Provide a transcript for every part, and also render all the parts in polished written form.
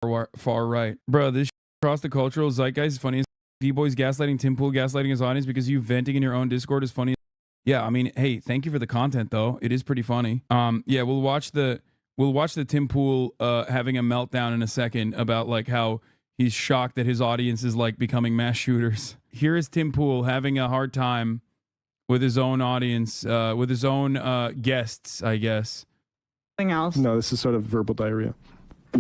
far right. Bro, this across the cultural zeitgeist is funny as D-Boy's gaslighting Tim Pool, gaslighting his audience because you venting in your own Discord is funny. Yeah, I mean, hey, thank you for the content though. It is pretty funny. Yeah, we'll watch the Tim Pool having a meltdown in a second about like how he's shocked that his audience is like becoming mass shooters. Here is Tim Pool having a hard time with his own audience, with his own guests, I guess. Anything else? No, this is sort of verbal diarrhea.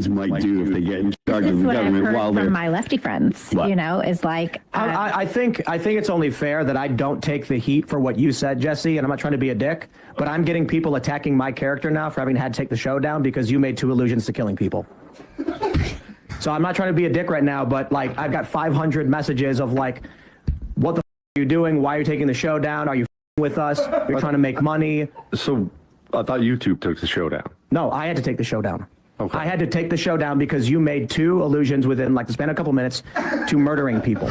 Might do if they get in charge of the government while they're from my lefty friends. What? You know, is like I think it's only fair that I don't take the heat for what you said, Jesse, and I'm not trying to be a dick, but I'm getting people attacking my character now for having had to take the show down because you made 2 allusions to killing people. So I'm not trying to be a dick right now, but like I've got 500 messages of like, what the are you doing? Why are you taking the show down? Are you with us? You're trying to make money. So I thought YouTube took the show down. No, I had to take the show down. Okay. I had to take the show down because you made 2 allusions within like the span of a couple minutes to murdering people.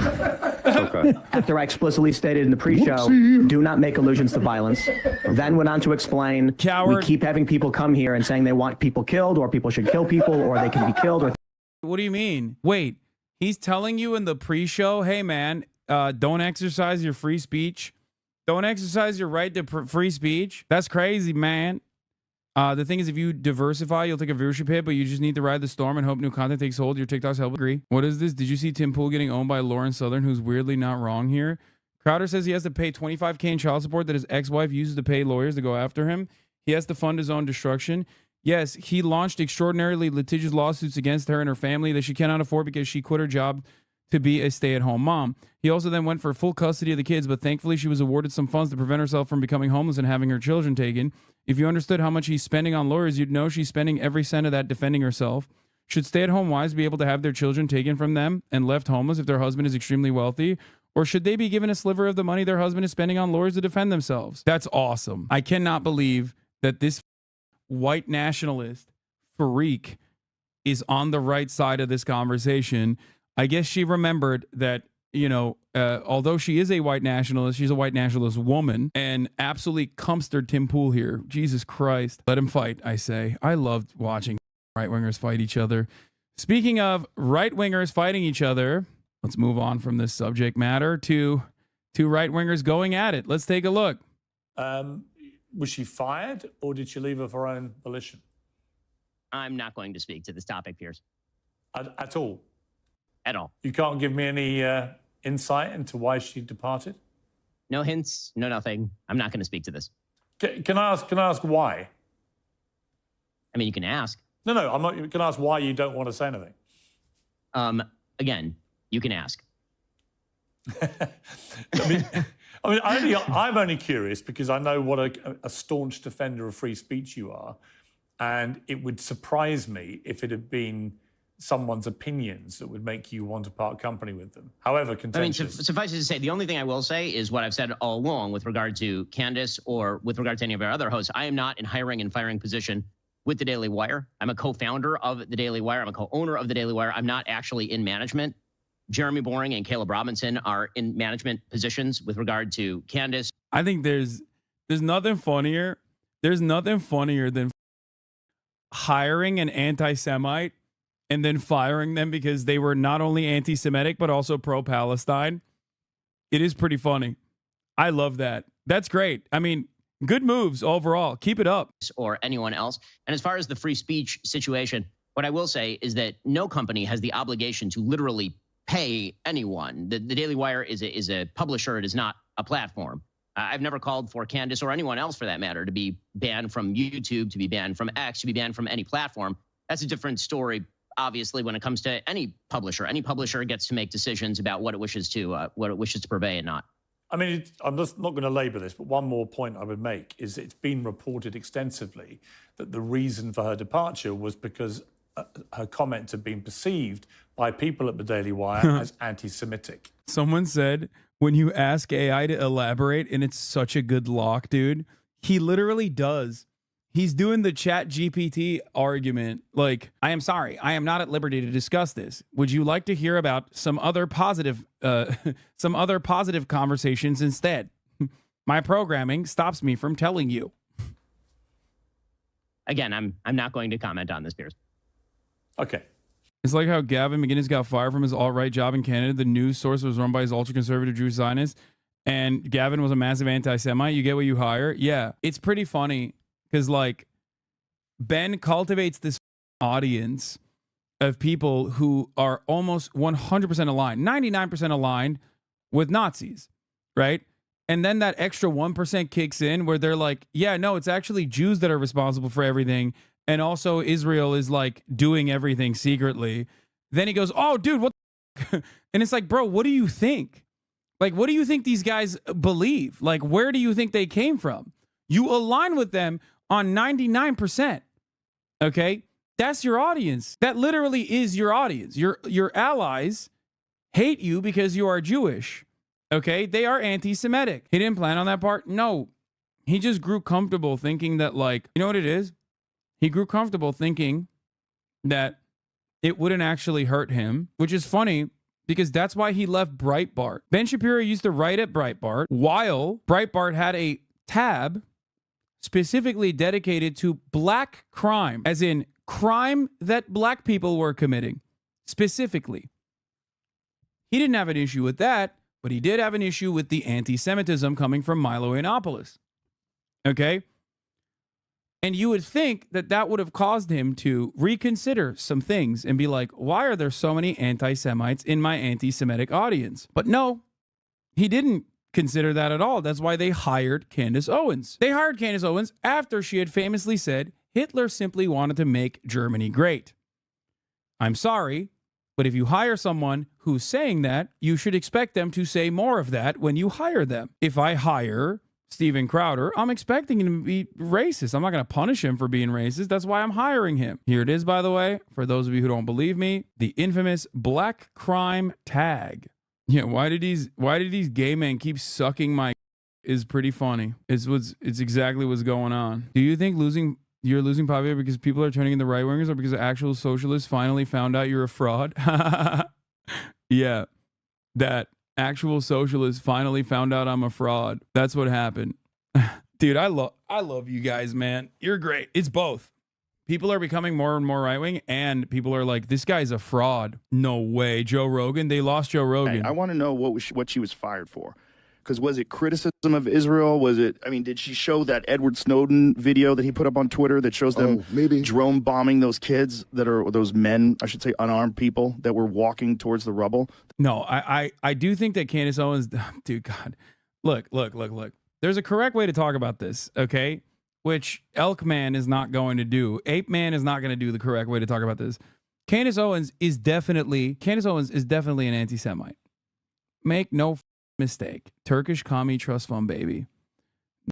Okay. After I explicitly stated in the pre-show, do not make allusions to violence. Then went on to explain, Coward. we keep having people come here and saying they want people killed or people should kill people or they can be killed. Or What do you mean? Wait, he's telling you in the pre-show, hey man, don't exercise your free speech. Don't exercise your right to free speech. That's crazy, man. The thing is, if you diversify, you'll take a viewership hit, but you just need to ride the storm and hope new content takes hold. Your TikToks help agree. What is this? Did you see Tim Pool getting owned by Lauren Southern, who's weirdly not wrong here? Crowder says he has to pay $25K in child support that his ex-wife uses to pay lawyers to go after him. He has to fund his own destruction. Yes, he launched extraordinarily litigious lawsuits against her and her family that she cannot afford because she quit her job to be a stay-at-home mom. He also then went for full custody of the kids, but thankfully she was awarded some funds to prevent herself from becoming homeless and having her children taken. If you understood how much he's spending on lawyers, you'd know she's spending every cent of that defending herself. Should stay-at-home wives be able to have their children taken from them and left homeless if their husband is extremely wealthy? Or should they be given a sliver of the money their husband is spending on lawyers to defend themselves? That's awesome. I cannot believe that this white nationalist freak is on the right side of this conversation. I guess she remembered that, you know, although she is a white nationalist, she's a white nationalist woman and absolutely cumstered Tim Pool here. Jesus Christ. Let him fight, I say. I loved watching right-wingers fight each other. Speaking of right-wingers fighting each other, let's move on from this subject matter to two right-wingers going at it. Let's take a look. Was she fired or did she leave of her own volition? I'm not going to speak to this topic, Piers. At all? At all. You can't give me any insight into why she departed? No hints, no nothing. I'm not going to speak to this. Can I ask why? I mean, you can ask. No, I'm not. You can ask why you don't want to say anything. Again, you can ask. I'm only curious because I know what a staunch defender of free speech you are, and it would surprise me if it had been someone's opinions that would make you want to part company with them. However contentious. I mean, suffice it to say, the only thing I will say is what I've said all along with regard to Candace or with regard to any of our other hosts. I am not in hiring and firing position with the Daily Wire. I'm a co-founder of the Daily Wire. I'm a co-owner of the Daily Wire. I'm not actually in management. Jeremy Boring and Caleb Robinson are in management positions with regard to Candace. I think there's nothing funnier. There's nothing funnier than hiring an anti-Semite and then firing them because they were not only anti-Semitic, but also pro-Palestine. It is pretty funny. I love that. That's great. I mean, good moves overall. Keep it up. Or anyone else. And as far as the free speech situation, what I will say is that no company has the obligation to literally pay anyone. The Daily Wire is a publisher. It is not a platform. I've never called for Candace or anyone else for that matter to be banned from YouTube, to be banned from X, to be banned from any platform. That's a different story. Obviously, when it comes to any publisher gets to make decisions about what it wishes to purvey and not. I mean, I'm just not going to labor this, but one more point I would make is it's been reported extensively that the reason for her departure was because her comments have been perceived by people at the Daily Wire as anti-Semitic. Someone said, when you ask AI to elaborate, and it's such a good lock, dude, he literally does. He's doing the Chat GPT argument. Like, I am sorry, I am not at liberty to discuss this. Would you like to hear about some other positive conversations instead? My programming stops me from telling you. Again, I'm not going to comment on this, Piers. Okay. It's like how Gavin McInnes got fired from his alt-right job in Canada. The news source was run by his ultra-conservative Jewish Zionist, and Gavin was a massive anti-Semite. You get what you hire? Yeah. It's pretty funny because, like, Ben cultivates this audience of people who are almost 100% aligned, 99% aligned with Nazis, right? And then that extra 1% kicks in where they're like, yeah, no, it's actually Jews that are responsible for everything. And also Israel is like doing everything secretly. Then he goes, oh, dude, what the and it's like, bro, what do you think? Like, what do you think these guys believe? Like, where do you think they came from? You align with them on 99%. Okay? That's your audience. That literally is your audience. Your allies hate you because you are Jewish. Okay? They are anti-Semitic. He didn't plan on that part? No. He just grew comfortable thinking that, like, you know what it is? He grew comfortable thinking that it wouldn't actually hurt him, which is funny because that's why he left Breitbart. Ben Shapiro used to write at Breitbart while Breitbart had a tab specifically dedicated to black crime, as in crime that black people were committing specifically. He didn't have an issue with that, but he did have an issue with the anti-Semitism coming from Milo Yiannopoulos. Okay? And you would think that that would have caused him to reconsider some things and be like, why are there so many anti-Semites in my anti-Semitic audience? But no, he didn't consider that at all. That's why they hired Candace Owens. They hired Candace Owens after she had famously said Hitler simply wanted to make Germany great. I'm sorry, but if you hire someone who's saying that, you should expect them to say more of that when you hire them. If I hire Steven Crowder, I'm expecting him to be racist. I'm not going to punish him for being racist. That's why I'm hiring him. Here it is, by the way, for those of you who don't believe me, the infamous black crime tag. Yeah, why did these gay men keep sucking my is pretty funny. It's exactly what's going on. Do you think you're losing popularity because people are turning into right wingers or because actual socialists finally found out you're a fraud? Yeah, that actual socialists finally found out I'm a fraud. That's what happened. Dude, I love you guys, man. You're great. It's both. People are becoming more and more right-wing, and people are like, this guy's a fraud. No way. Joe Rogan. They lost Joe Rogan. Hey, I want to know what she was fired for. Because was it criticism of Israel? Did she show that Edward Snowden video that he put up on Twitter that shows them drone bombing those kids those men, I should say, unarmed people that were walking towards the rubble? No, I do think that Candace Owens, dude, God, look. There's a correct way to talk about this, okay? Which Elk Man is not going to do. Ape Man is not going to do the correct way to talk about this. Candace Owens is definitely an anti-Semite. Make no mistake. Turkish commie trust fund baby.